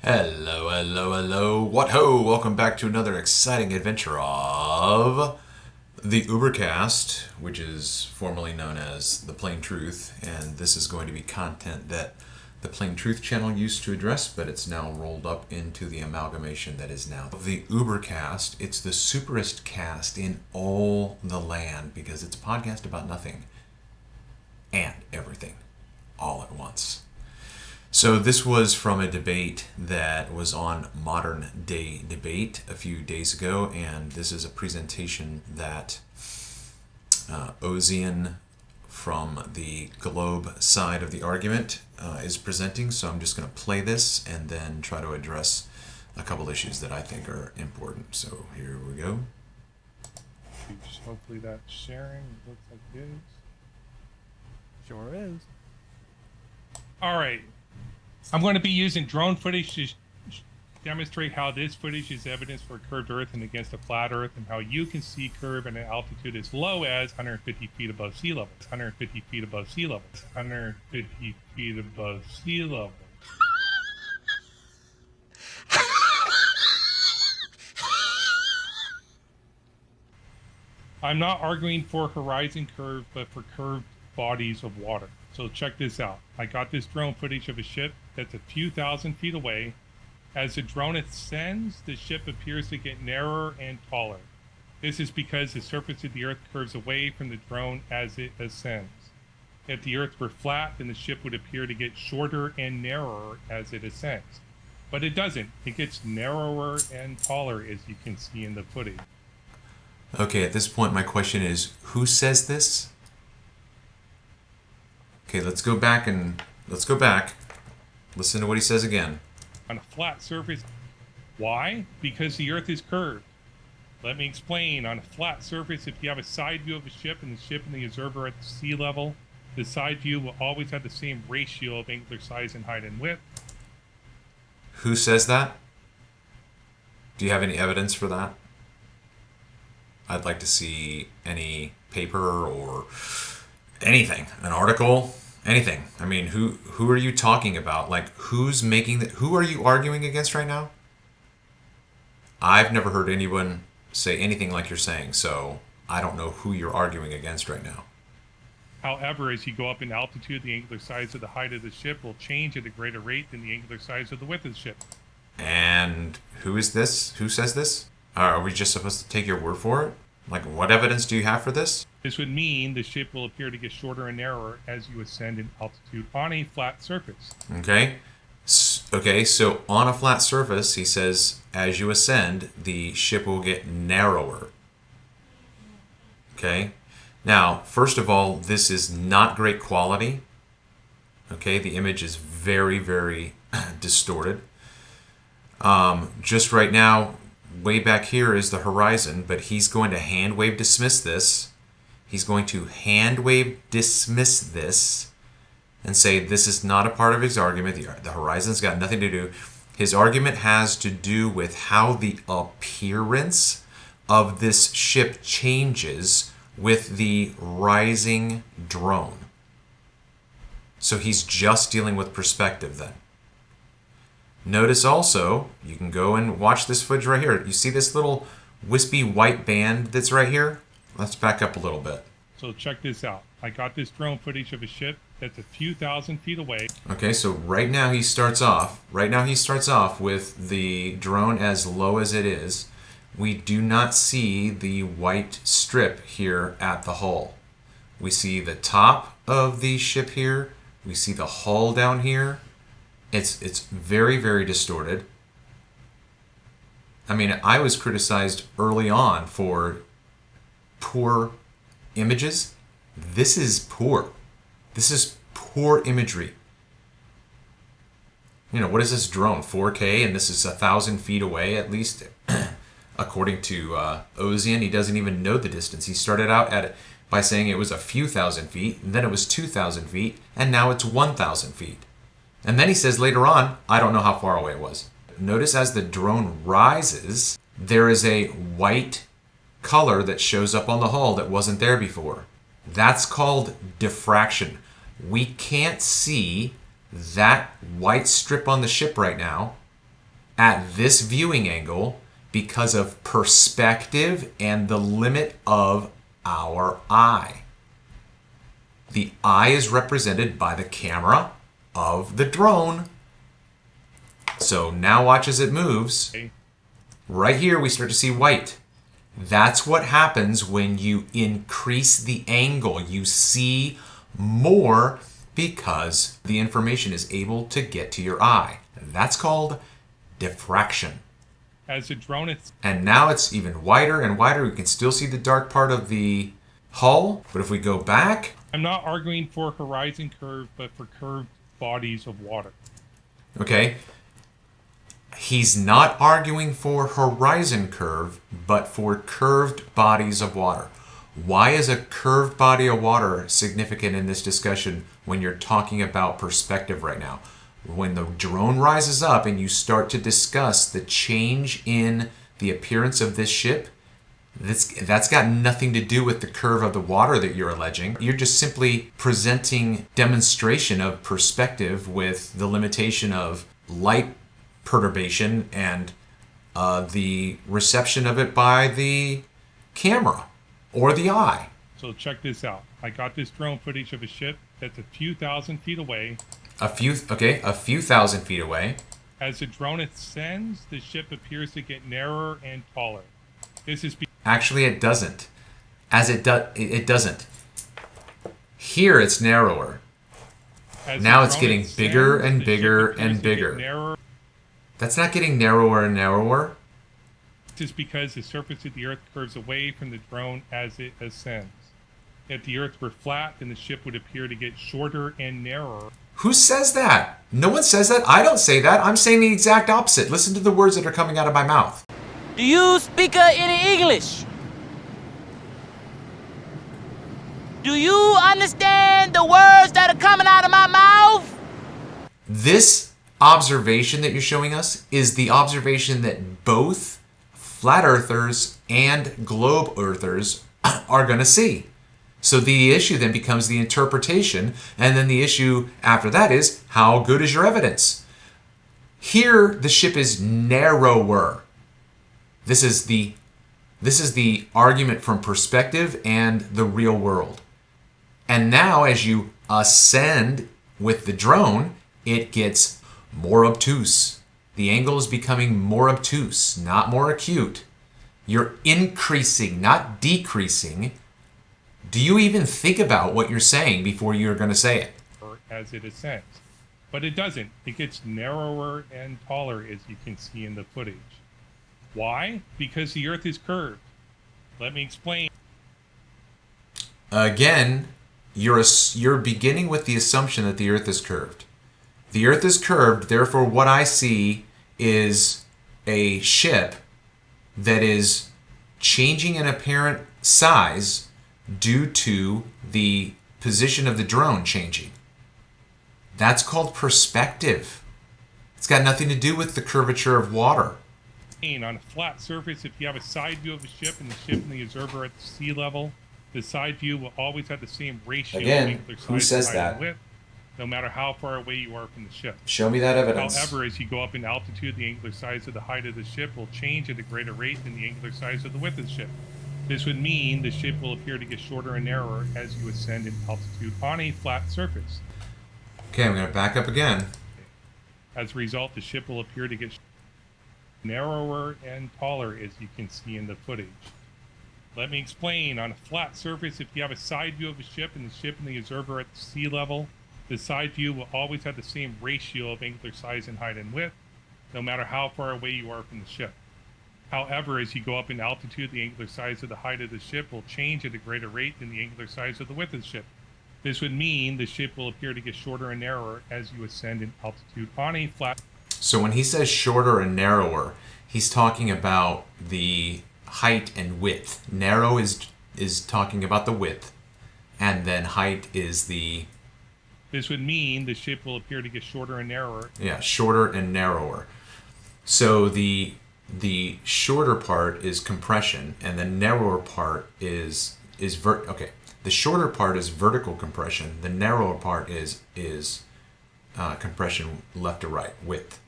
Hello, hello, hello. What ho? Welcome back to another exciting adventure of the UberCaste, which is formerly known as The Plain Truth. And this is going to be content that the Plain Truth channel used to address, but it's now rolled up into the amalgamation that is now the UberCaste. It's the superest cast in all the land because it's a podcast about nothing and everything all at once. So this was from a debate that was on Modern Day Debate a few days ago, and this is a presentation that Ozien from the Globe side of the argument is presenting. So I'm just going to play this and then try to address a couple issues that I think are important. So here we go. Hopefully that's sharing. It looks like it is. Sure is. All right. I'm going to be using drone footage to demonstrate how this footage is evidence for a curved Earth and against a flat Earth, and how you can see curve at an altitude as low as 150 feet above sea level. 150 feet above sea level. 150 feet above sea level. I'm not arguing for horizon curve, but for curved bodies of water. So check this out. I got this drone footage of a ship that's a few thousand feet away. As the drone ascends, the ship appears to get narrower and taller. This is because the surface of the Earth curves away from the drone as it ascends. If the Earth were flat, then the ship would appear to get shorter and narrower as it ascends. But it doesn't. It gets narrower and taller, as you can see in the footage. Okay, at this point my question is, who says this? Okay, let's go back. Listen to what he says again. On a flat surface. Why? Because the Earth is curved. Let me explain. On a flat surface, if you have a side view of a ship and the ship and the observer at sea level, the side view will always have the same ratio of angular size and height and width. Who says that? Do you have any evidence for that? I'd like to see any paper or anything, an article, anything. I mean, who are you talking about? Like, who's making that? Who are you arguing against right now? I've never heard anyone say anything like you're saying, so I don't know who you're arguing against right now. However, as you go up in altitude, the angular size of the height of the ship will change at a greater rate than the angular size of the width of the ship. And who is this? Who says this? Are we just supposed to take your word for it? Like, what evidence do you have for this? This would mean the ship will appear to get shorter and narrower as you ascend in altitude on a flat surface. Okay. Okay, so on a flat surface, he says, as you ascend, the ship will get narrower. Okay. Now, first of all, this is not great quality. Okay, the image is very, very distorted. Just right now, way back here is the horizon, but he's going to hand wave dismiss this. He's going to hand wave dismiss this and say this is not a part of his argument. The horizon's got nothing to do. His argument has to do with how the appearance of this ship changes with the rising drone. So he's just dealing with perspective then. Notice also, you can go and watch this footage right here. You see this little wispy white band that's right here? Let's back up a little bit. So check this out. I got this drone footage of a ship that's a few thousand feet away. Okay, so right now he starts off with the drone as low as it is. We do not see the white strip here at the hull. We see the top of the ship here. We see the hull down here. It's very, very distorted. I mean, I was criticized early on for poor images. This is poor. This is poor imagery. You know, what is this drone? 4K, and this is 1,000 feet away at least. According to Ozien, he doesn't even know the distance. He started out at it by saying it was a few thousand feet, and then it was 2,000 feet, and now it's 1,000 feet. And then he says later on, I don't know how far away it was. Notice as the drone rises, there is a white color that shows up on the hull that wasn't there before. That's called diffraction. We can't see that white strip on the ship right now at this viewing angle because of perspective and the limit of our eye. The eye is represented by the camera of the drone. So now watch as it moves. Right here we start to see white. That's what happens when you increase the angle. You see more because the information is able to get to your eye. That's called diffraction. As a drone, and now it's even wider and wider. We can still see the dark part of the hull. But if we go back... I'm not arguing for horizon curve, but for curved bodies of water. Okay. He's not arguing for horizon curve, but for curved bodies of water. Why is a curved body of water significant in this discussion when you're talking about perspective right now? When the drone rises up and you start to discuss the change in the appearance of this ship, that's got nothing to do with the curve of the water that you're alleging. You're just simply presenting demonstration of perspective with the limitation of light perturbation and the reception of it by the camera or the eye. So check this out. I got this drone footage of a ship that's a few thousand feet away. A few thousand feet away. As the drone ascends, the ship appears to get narrower and taller. This is actually it doesn't. It doesn't. Here it's narrower. Now it's getting bigger and bigger and bigger. That's not getting narrower and narrower. Just because the surface of the Earth curves away from the drone as it ascends. If the Earth were flat, then the ship would appear to get shorter and narrower. Who says that? No one says that. I don't say that. I'm saying the exact opposite. Listen to the words that are coming out of my mouth. Do you speak any English? Do you understand the words that are coming out of my mouth? This observation that you're showing us is the observation that both flat earthers and globe earthers are going to see. So the issue then becomes the interpretation, and then the issue after that is how good is your evidence? Here the ship is narrower. This is the argument from perspective and the real world. And now as you ascend with the drone, it gets more obtuse. The angle is becoming more obtuse, not more acute. You're increasing, not decreasing. Do you even think about what you're saying before you're going to say it? As it ascends. But it doesn't. It gets narrower and taller, as you can see in the footage. Why? Because the Earth is curved. Let me explain. Again, you're beginning with the assumption that the Earth is curved. The Earth is curved, therefore what I see is a ship that is changing in apparent size due to the position of the drone changing. That's called perspective. It's got nothing to do with the curvature of water. On a flat surface, if you have a side view of a ship and the ship and the observer at sea level, the side view will always have the same ratio of angular size, who says height, that? and width, no matter how far away you are from the ship. Show me that evidence. However, as you go up in altitude, the angular size of the height of the ship will change at a greater rate than the angular size of the width of the ship. This would mean the ship will appear to get shorter and narrower as you ascend in altitude on a flat surface. Okay, I'm going to back up again. As a result, the ship will appear to get narrower and taller, as you can see in the footage. Let me explain. On a flat surface, if you have a side view of a ship and the ship and the observer at sea level, the side view will always have the same ratio of angular size and height and width, no matter how far away you are from the ship. However, as you go up in altitude, the angular size of the height of the ship will change at a greater rate than the angular size of the width of the ship. This would mean the ship will appear to get shorter and narrower as you ascend in altitude on a flat. So when he says shorter and narrower, he's talking about the height and width. Narrow is talking about the width, and then height is the... This would mean the ship will appear to get shorter and narrower. Yeah, shorter and narrower. So the shorter part is compression, and the narrower part is the shorter part is vertical compression. The narrower part is compression left to right, width.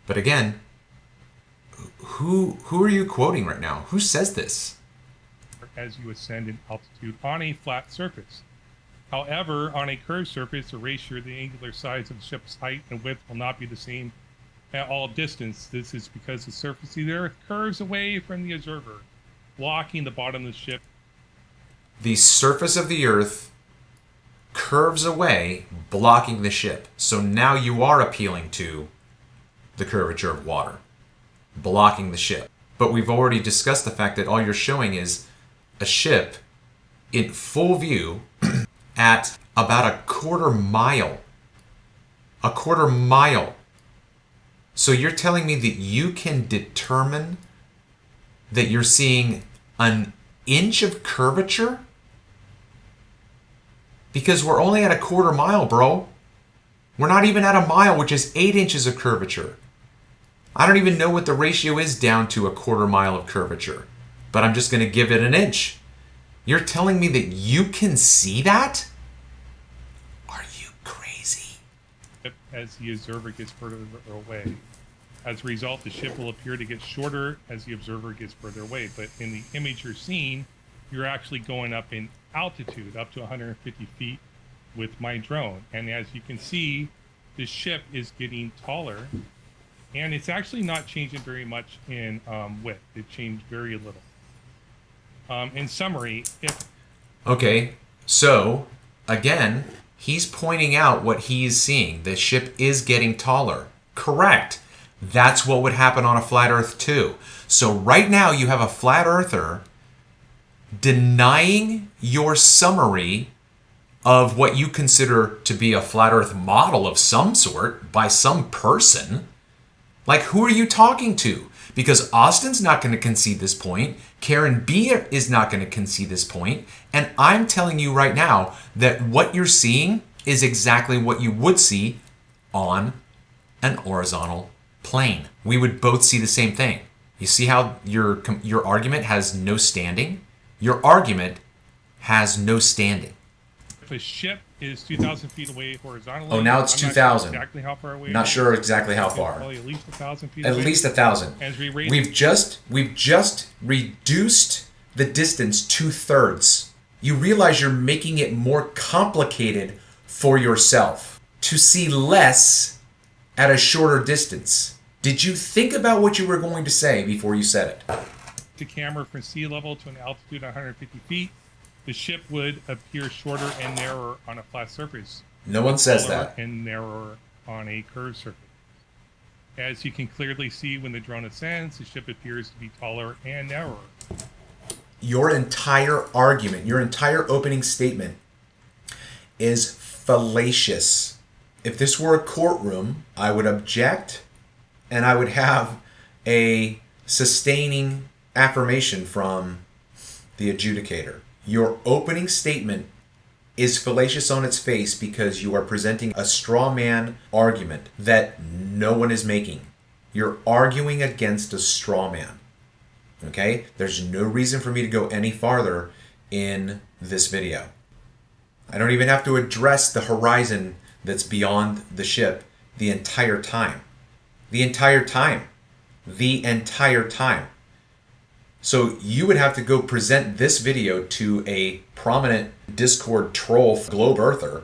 But again, who are you quoting right now? Who says this? As you ascend in altitude on a flat surface. However, on a curved surface, the ratio of the angular size of the ship's height and width will not be the same at all distance. This is because the surface of the Earth curves away from the observer, blocking the bottom of the ship. The surface of the Earth curves away, blocking the ship. So now you are appealing to the curvature of water, blocking the ship. But we've already discussed the fact that all you're showing is a ship in full view at about a quarter mile. A quarter mile. So you're telling me that you can determine that you're seeing an inch of curvature? Because we're only at a quarter mile, bro. We're not even at a mile, which is 8 inches of curvature. I don't even know what the ratio is down to a quarter mile of curvature, but I'm just going to give it an inch. You're telling me that you can see that? Are you crazy? As the observer gets further away. As a result, the ship will appear to get shorter as the observer gets further away. But in the image you're seeing, you're actually going up in altitude, up to 150 feet with my drone. And as you can see, the ship is getting taller. And it's actually not changing very much in width. It changed very little. In summary, Okay, so again, he's pointing out what he's seeing. The ship is getting taller. Correct. That's what would happen on a flat Earth too. So right now you have a flat earther denying your summary of what you consider to be a flat Earth model of some sort by some person. Like, who are you talking to? Because Austin's not going to concede this point. Karen B is not going to concede this point. And I'm telling you right now that what you're seeing is exactly what you would see on an horizontal plane. We would both see the same thing. You see how your argument has no standing? Your argument has no standing. if a ship is 2,000 feet away horizontally... Oh, now it's 2,000. Exactly how far away? Not sure exactly how far. Probably at least 1,000 feet At away. least 1,000. As we raise We've just reduced the distance 2/3. You realize you're making it more complicated for yourself to see less at a shorter distance. Did you think about what you were going to say before you said it? the camera from sea level to an altitude of 150 feet, the ship would appear shorter and narrower on a flat surface. No one says taller that. And narrower on a curved surface. As you can clearly see when the drone ascends, the ship appears to be taller and narrower. Your entire argument, your entire opening statement is fallacious. If this were a courtroom, I would object and I would have a sustaining affirmation from the adjudicator. Your opening statement is fallacious on its face because you are presenting a straw man argument that no one is making. You're arguing against a straw man. Okay? There's no reason for me to go any farther in this video. I don't even have to address the horizon that's beyond the ship the entire time. The entire time. The entire time. So you would have to go present this video to a prominent Discord troll globe earther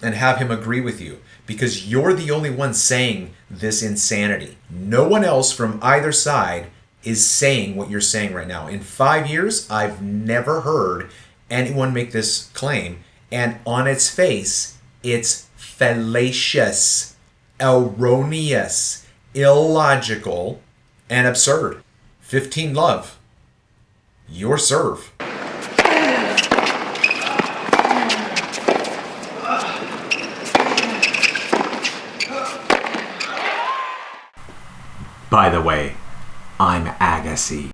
and have him agree with you because you're the only one saying this insanity. No one else from either side is saying what you're saying right now. In 5 years, I've never heard anyone make this claim, and on its face, it's fallacious, erroneous, illogical, and absurd. 15 love. Your serve. By the way, I'm Agassi.